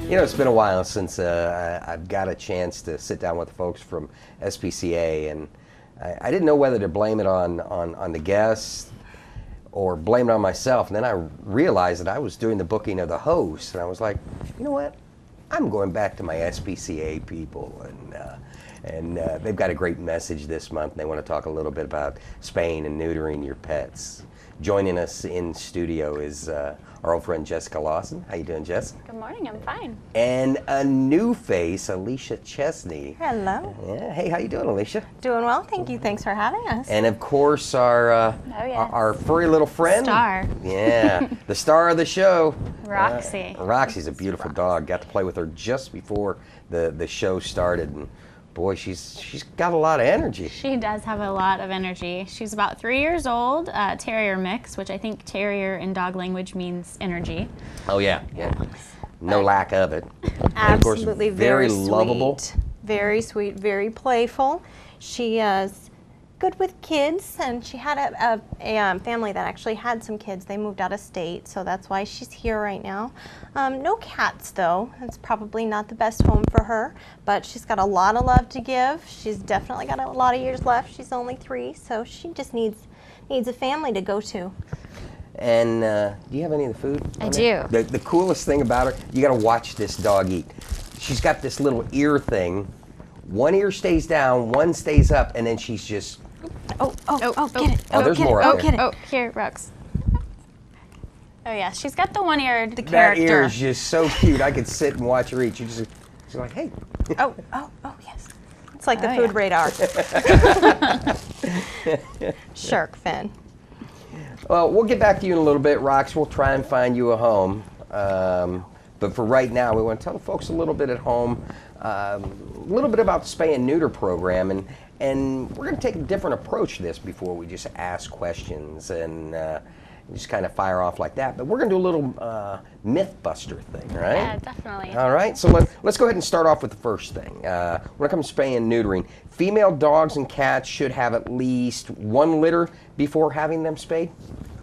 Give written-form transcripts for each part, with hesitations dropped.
You know, it's been a while since I've got a chance to sit down with the folks from SPCA, and I didn't know whether to blame it on the guests or blame it on myself. And then I realized that I was doing the booking of the host, and I was like, you know what? I'm going back to my SPCA people, and they've got a great message this month. And they want to talk a little bit about spaying and neutering your pets. Joining us in studio is our old friend Jessica Lawson. How you doing, Jess? Good morning, I'm fine. And a new face, Alicia Chesney. Hello. Yeah. Hey, how you doing, Alicia? Doing well, thank you. Thanks for having us. And of course, our furry little friend. Star. Yeah, the star of the show. Roxy. Roxy's a beautiful dog. Got to play with her just before the show started, and boy, she's got a lot of energy. She does have a lot of energy. She's about 3 years old, terrier mix, which I think terrier in dog language means energy. Oh yeah. No lack of it. Absolutely, and of course, very sweet. lovable. Very sweet, very playful. She is good with kids, and she had a family that actually had some kids. They moved out of state, so that's why she's here right now. No cats, though. It's probably not the best home for her, but she's got a lot of love to give. She's definitely got a lot of years left. She's only 3, so she just needs a family to go to. And do you have any of the food? I do. The coolest thing about her, you got to watch this dog eat. She's got this little ear thing. One ear stays down, one stays up, and then she's just... Get it. There's more out there. Oh, here, Rox. Oh yeah, she's got the one-eared That character. ear is just so cute. I could sit and watch her eat. She's like, hey. Oh, yes. It's like the Oh, food yeah. radar. Shark fin. Well, we'll get back to you in a little bit, Rox. We'll try and find you a home. But for right now, we want to tell the folks a little bit at home, a little bit about the Spay and Neuter program, and we're going to take a different approach to this before we just ask questions and just kind of fire off like that. But we're going to do a little myth buster thing, right? Yeah, definitely. All right, so let's go ahead and start off with the first thing. When it comes to spaying and neutering, female dogs and cats should have at least 1 litter before having them spayed.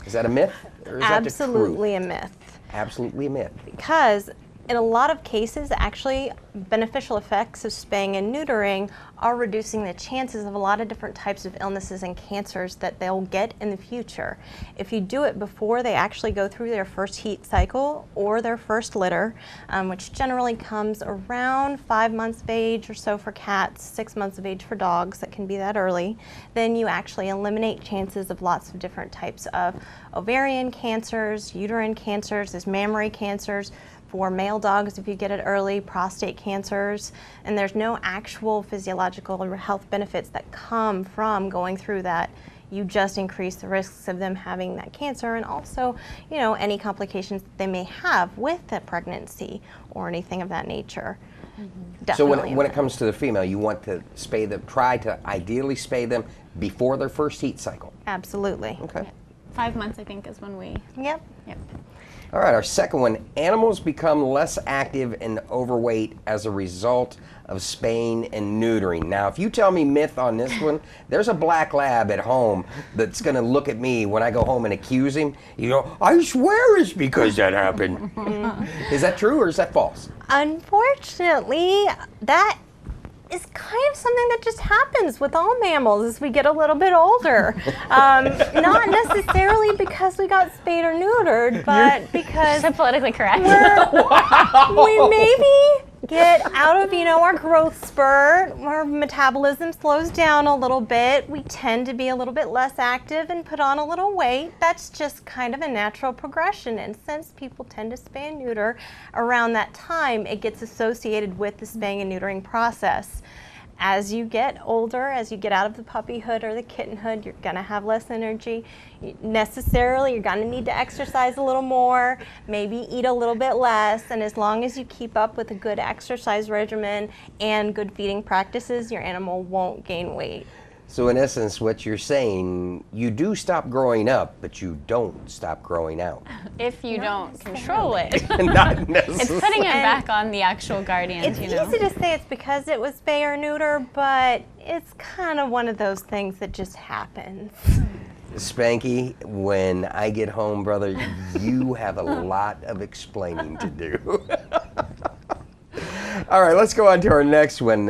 Is that a myth? Or is Absolutely a myth. Absolutely a myth. Because in a lot of cases, actually, beneficial effects of spaying and neutering are reducing the chances of a lot of different types of illnesses and cancers that they'll get in the future. If you do it before they actually go through their first heat cycle or their first litter, which generally comes around 5 months of age or so for cats, 6 months of age for dogs, that can be that early, then you actually eliminate chances of lots of different types of ovarian cancers, uterine cancers, there's mammary cancers, for male dogs if you get it early, prostate cancers, and there's no actual physiological or health benefits that come from going through that. You just increase the risks of them having that cancer, and also, you know, any complications that they may have with the pregnancy or anything of that nature. Mm-hmm. So when it comes to the female, you want to spay them, try to ideally spay them before their first heat cycle. Absolutely. Okay. 5 months, I think, is when we... Yep. All right, our second one, animals become less active and overweight as a result of spaying and neutering. Now, if you tell me myth on this one, there's a black lab at home that's going to look at me when I go home and accuse him. You know, I swear it's because that happened. Is that true or is that false? Unfortunately, that is kind of something that just happens with all mammals as we get a little bit older. Not necessarily because we got spayed or neutered, but because So politically correct. we maybe get out of, our growth spurt, our metabolism slows down a little bit, we tend to be a little bit less active and put on a little weight. That's just kind of a natural progression, and since people tend to spay and neuter around that time, it gets associated with the spaying and neutering process. As you get older, as you get out of the puppyhood or the kittenhood, you're going to have less energy. Necessarily, you're going to need to exercise a little more, maybe eat a little bit less, and as long as you keep up with a good exercise regimen and good feeding practices, your animal won't gain weight. So in essence, what you're saying, you do stop growing up, but you don't stop growing out. If you don't control it. Not necessarily. It's putting it back on the actual guardians, It's easy to say it's because it was spay or neuter, but it's kind of one of those things that just happens. Spanky, when I get home, brother, you have a lot of explaining to do. All right, let's go on to our next one.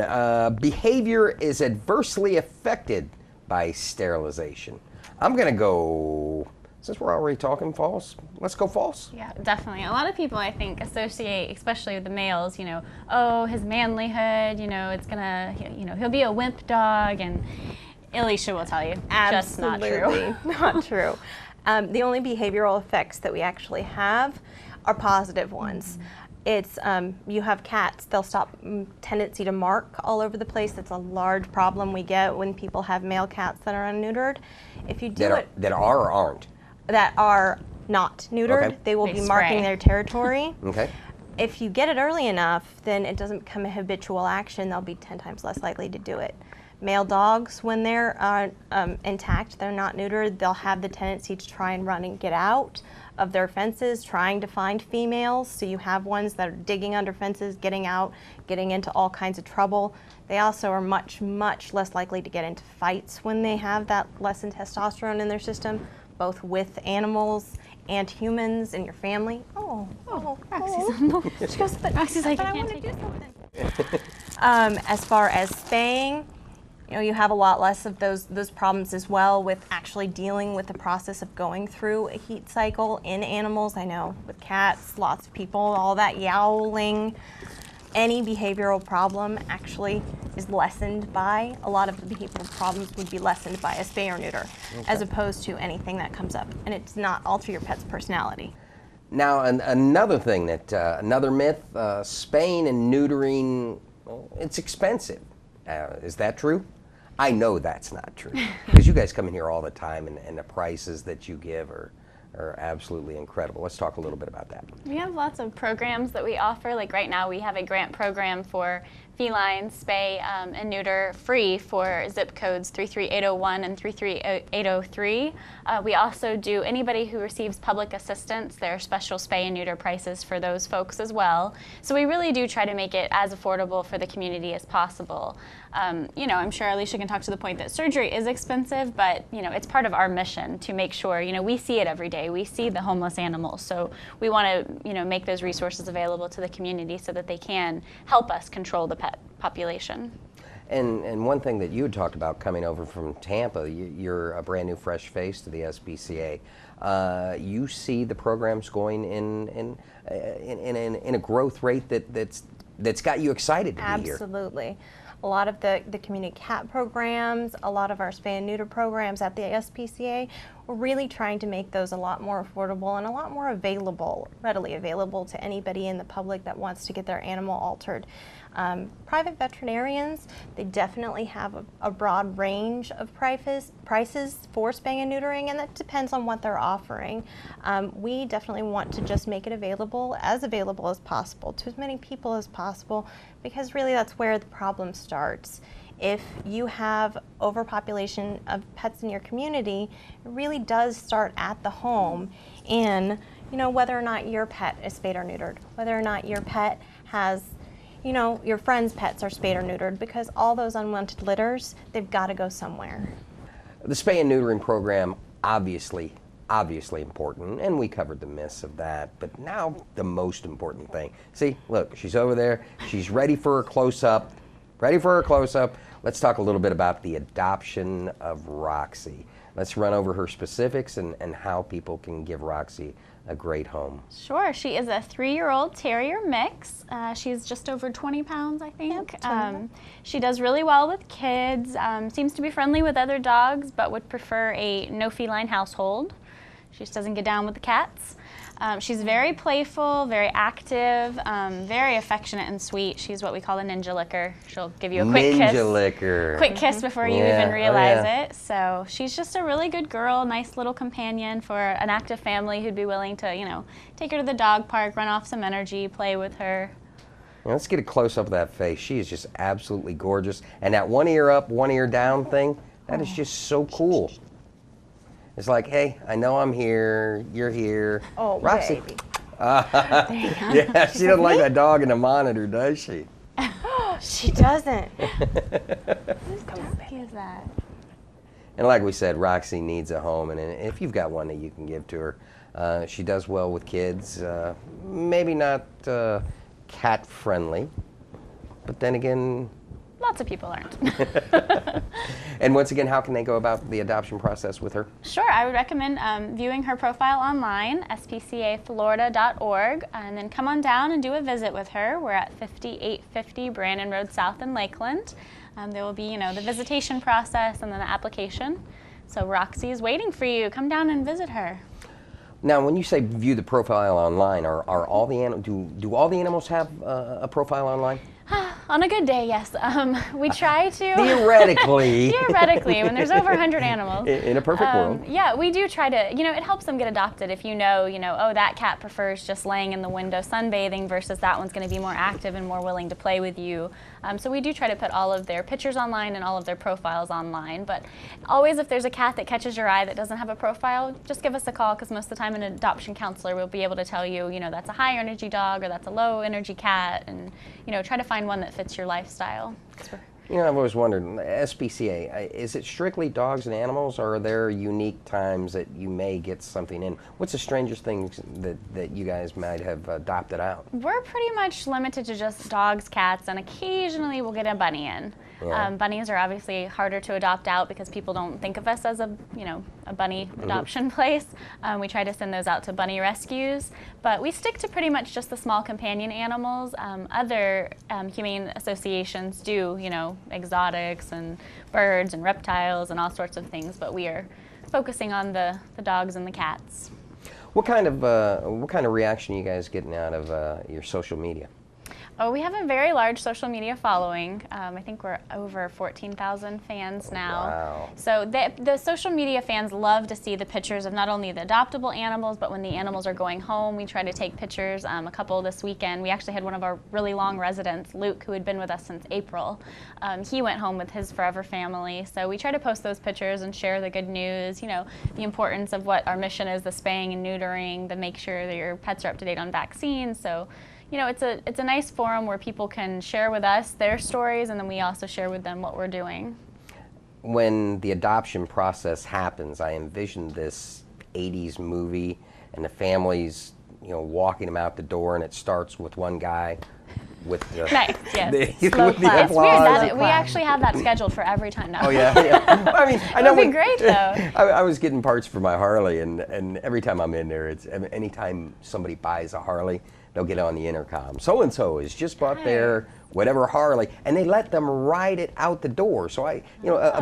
Behavior is adversely affected by sterilization. I'm going to go, since we're already talking false, let's go false. Yeah, definitely. A lot of people, I think, associate, especially with the males, oh, his manlyhood, it's gonna, he'll be a wimp dog, and Alicia will tell you, just not true. Not true. The only behavioral effects that we actually have are positive ones. It's, you have cats, they'll stop tendency to mark all over the place. That's a large problem we get when people have male cats that are unneutered. If you do that are or aren't? That are not neutered, Okay. they will They be marking spray. their territory. Okay. If you get it early enough, then it doesn't become a habitual action. They'll be 10 times less likely to do it. Male dogs, when they're intact, they're not neutered, they'll have the tendency to try and run and get out of their fences, trying to find females. So you have ones that are digging under fences, getting out, getting into all kinds of trouble. They also are much, much less likely to get into fights when they have that lessened testosterone in their system, both with animals and humans in your family. Roxy's on the She goes, but Roxy's like, I I want can't to take do it. something. As far as spaying, you have a lot less of those problems as well with actually dealing with the process of going through a heat cycle in animals. I know with cats, lots of people, all that yowling. Any behavioral problem actually is lessened by, a lot of the behavioral problems would be lessened by a spay or neuter, as opposed to anything that comes up. And it's not alter your pet's personality. Now, another thing another myth, spaying and neutering, well, it's expensive. Is that true? I know that's not true, because you guys come in here all the time, and the prices that you give are absolutely incredible. Let's talk a little bit about that. We have lots of programs that we offer. Like right now, we have a grant program for feline spay and neuter free for zip codes 33801 and 33803. We also do anybody who receives public assistance. There are special spay and neuter prices for those folks as well. So we really do try to make it as affordable for the community as possible. I'm sure Alicia can talk to the point that surgery is expensive, but it's part of our mission to make sure, we see it every day. We see the homeless animals, so we want to, make those resources available to the community so that they can help us control the pet population. And one thing that you had talked about coming over from Tampa, you're a brand new fresh face to the SPCA. You see the programs going in a growth rate that's got you excited to be here. Absolutely. A lot of the community cat programs, a lot of our spay and neuter programs at the SPCA, we're really trying to make those a lot more affordable and a lot more available, readily available to anybody in the public that wants to get their animal altered. Private veterinarians, they definitely have a broad range of prices for spaying and neutering, and that depends on what they're offering. We definitely want to just make it available as possible to as many people as possible, because really that's where the problem starts. If you have overpopulation of pets in your community, it really does start at the home, and whether or not your pet is spayed or neutered, whether or not your pet has your friends' pets are spayed or neutered, because all those unwanted litters, they've got to go somewhere. The spay and neutering program, obviously important, and we covered the myths of that, but now the most important thing. See, look, she's over there. She's ready for her close-up. Let's talk a little bit about the adoption of Roxy. Let's run over her specifics and how people can give Roxy a great home. Sure. She is a 3-year-old terrier mix. She's just over 20 pounds, I think. She does really well with kids, seems to be friendly with other dogs, but would prefer a no feline household. She just doesn't get down with the cats. She's very playful, very active, very affectionate and sweet. She's what we call a ninja licker. She'll give you a quick kiss. Ninja licker. Quick kiss before you even realize it. So she's just a really good girl, nice little companion for an active family who'd be willing to, take her to the dog park, run off some energy, play with her. Let's get a close-up of that face. She is just absolutely gorgeous. And that one ear up, one ear down thing, that is just so cool. It's like, hey, I know I'm here, you're here. Oh, Roxy. baby. Yeah, she doesn't like that dog in the monitor, does she? She doesn't. Whose dog is that? And like we said, Roxy needs a home, and if you've got one that you can give to her, she does well with kids. Maybe not cat-friendly, But then again, Lots of people aren't. and once again, how can they go about the adoption process with her? Sure, I would recommend viewing her profile online, spcaflorida.org, and then come on down and do a visit with her. We're at 5850 Brandon Road South in Lakeland. There will be, the visitation process and then the application. So Roxy is waiting for you. Come down and visit her. Now, when you say view the profile online, are all the do all the animals have a profile online? On a good day, yes. We try to. Theoretically. Theoretically, when there's over 100 animals. In a perfect world. Yeah, we do try to, it helps them get adopted if oh, that cat prefers just laying in the window sunbathing versus that one's going to be more active and more willing to play with you. So we do try to put all of their pictures online and all of their profiles online. But always if there's a cat that catches your eye that doesn't have a profile, just give us a call because most of the time an adoption counselor will be able to tell you, that's a high energy dog or that's a low energy cat, and, try to find one that fits your lifestyle. I've always wondered, SPCA, is it strictly dogs and animals, or are there unique times that you may get something in? What's the strangest things that you guys might have adopted out? We're pretty much limited to just dogs, cats, and occasionally we'll get a bunny in. Yeah. Bunnies are obviously harder to adopt out because people don't think of us as a bunny adoption place. We try to send those out to bunny rescues, but we stick to pretty much just the small companion animals. Other humane associations do, exotics and birds and reptiles and all sorts of things, but we are focusing on the dogs and the cats. What kind of reaction are you guys getting out of your social media? Oh, we have a very large social media following. I think we're over 14,000 fans now. Wow. So the social media fans love to see the pictures of not only the adoptable animals, but when the animals are going home, we try to take pictures. A couple this weekend. We actually had one of our really long residents, Luke, who had been with us since April. He went home with his forever family. So we try to post those pictures and share the good news, the importance of what our mission is, the spaying and neutering, the make sure that your pets are up to date on vaccines. So it's a nice forum where people can share with us their stories, and then we also share with them what we're doing. When the adoption process happens, I envision this 80s movie and the families, walking them out the door, and it starts with one guy with the, nice, yes. with the It's weird applause. we actually have that scheduled for every time now. Oh yeah. I mean, I know it would be great though. I was getting parts for my Harley, and every time I'm in there, anytime somebody buys a Harley, they'll get on the intercom. So-and-so has just bought their whatever Harley, and they let them ride it out the door. So a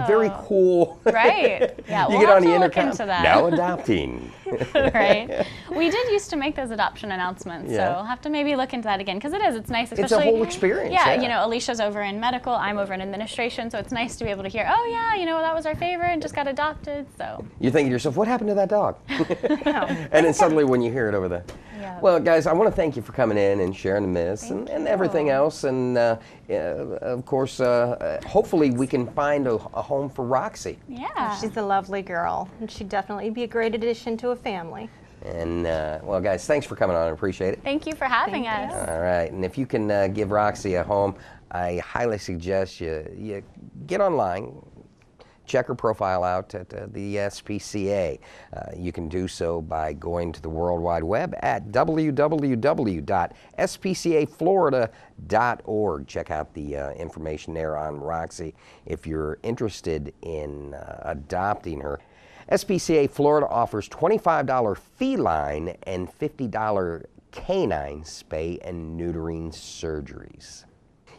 very cool. Right. Yeah. You We'll get have on the to look intercom. into that. Now adopting. Right. We did used to make those adoption announcements, Yeah. so we'll have to maybe look into that again because it's nice. It's Especially, a whole experience. Yeah. Alicia's over in medical, I'm over in administration, so it's nice to be able to hear, oh yeah, that was our favorite and just got adopted. So. You're thinking to yourself, what happened to that dog? And then suddenly when you hear it over the. Yeah. Well, guys, I want to thank you for coming in and sharing the myths and everything else. And, of course, hopefully we can find a home for Roxy. Yeah. She's a lovely girl, and she'd definitely be a great addition to a family. And, well, guys, thanks for coming on. I appreciate it. Thank you for having us. All right. And if you can give Roxy a home, I highly suggest you get online. Check her profile out at the SPCA. You can do so by going to the World Wide Web at www.spcaflorida.org. Check out the information there on Roxy if you're interested in adopting her. SPCA Florida offers $25 feline and $50 canine spay and neutering surgeries.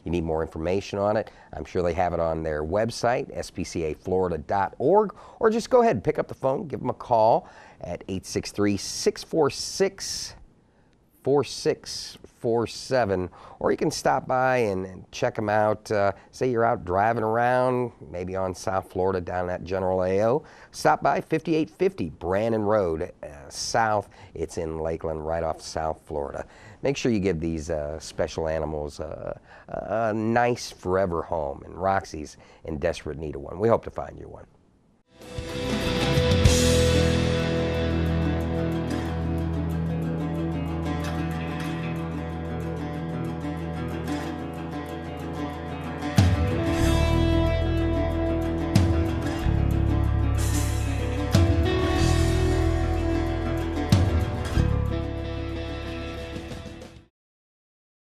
You need more information on it, I'm sure they have it on their website, spcaflorida.org, or just go ahead and pick up the phone, give them a call at 863-646-4647, or you can stop by and check them out. Say you're out driving around, maybe on South Florida down at General AO. Stop by 5850 Brandon Road South. It's in Lakeland, right off South Florida. Make sure you give these special animals a nice forever home, and Roxy's in desperate need of one. We hope to find you one.